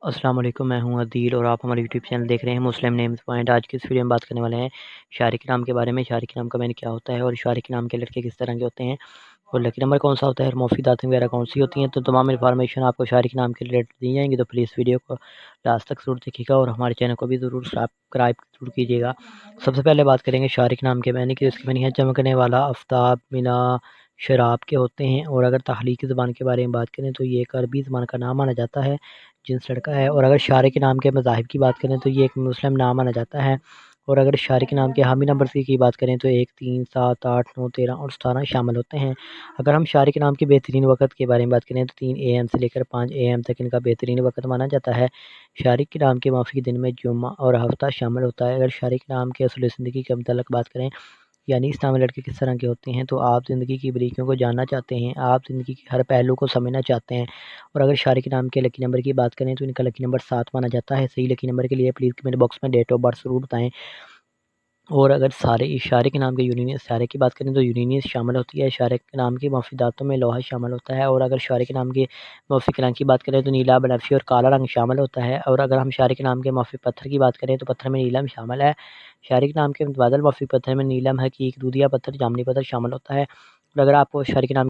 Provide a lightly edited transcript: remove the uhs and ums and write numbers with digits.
السلام علیکم، میں ہوں عدیل اور آپ ہمارے یوٹیوب چینل دیکھ رہے ہیں مسلم نیمز پوائنٹ۔ آج کی اس ویڈیو میں بات کرنے والے ہیں شارک نام کے بارے میں۔ شارک نام کا معنی کیا ہوتا ہے اور شارک نام کے لڑکے کس طرح کے ہوتے ہیں اور لکی نمبر کون سا ہوتا ہے اور مفیدات وغیرہ کون سی ہوتی ہیں۔ تو تمام انفارمیشن آپ کو شارک نام کے ریلیٹڈ دی جائیں گی، تو پلیز ویڈیو کو لاسٹ تک ضرور دیکھیے گا اور ہمارے چینل کو بھی ضرور سبسکرائب ضرور کیجیے گا۔ سب سے پہلے بات کریں گے شارک نام کے معنی کی۔ اس کے معنی ہے چمکنے والا، آفتاب، مینا، شراب کے ہوتے ہیں۔ اور اگر تخلیقی زبان کے بارے میں بات کریں تو یہ ایک عربی زبان کا نام مانا جاتا ہے، جنس لڑکا ہے۔ اور اگر شارک نام کے مذاہب کی بات کریں تو یہ ایک مسلم نام مانا جاتا ہے۔ اور اگر شارک نام کے حامی نمبر کی بات کریں تو 1، 3، 7، 8، 9، 13 اور 17 شامل ہوتے ہیں۔ اگر ہم شارک نام کے بہترین وقت کے بارے میں بات کریں تو 3 AM سے لے کر 5 AM تک ان کا بہترین وقت مانا جاتا ہے۔ شارک نام کے موافق دن میں جمعہ اور ہفتہ شامل ہوتا ہے۔ اگر شارک نام کے اصول زندگی کے متعلق بات کریں، یعنی اس نام لڑکے کس طرح کے ہوتے ہیں، تو آپ زندگی کی بریکیوں کو جاننا چاہتے ہیں، آپ زندگی کے ہر پہلو کو سمجھنا چاہتے ہیں۔ اور اگر شارک نام کے لکی نمبر کی بات کریں تو ان کا لکی نمبر 7 مانا جاتا ہے۔ صحیح لکی نمبر کے لیے پلیز کمنٹ باکس میں ڈیٹ آف برتھ ضرور بتائیں۔ اور اگر سارے شارک نام کے یونینس سارے کی بات کریں تو یونینس شامل ہوتی ہے۔ شارک نام کی مفیداتوں میں لوہا شامل ہوتا ہے۔ اور اگر شارک نام کے موافق رنگ کی بات کریں تو نیلا، بنفشی اور کالا رنگ شامل ہوتا ہے۔ اور اگر ہم شارک نام کے موافق پتھر کی بات کریں تو پتھر میں نیلم شامل ہے۔ شارک نام کے متبادل موافق پتھر میں نیلم، حقیق، دودھیا پتھر، جامنی پتھر شامل ہوتا ہے۔ اور اگر آپ کو شارک نام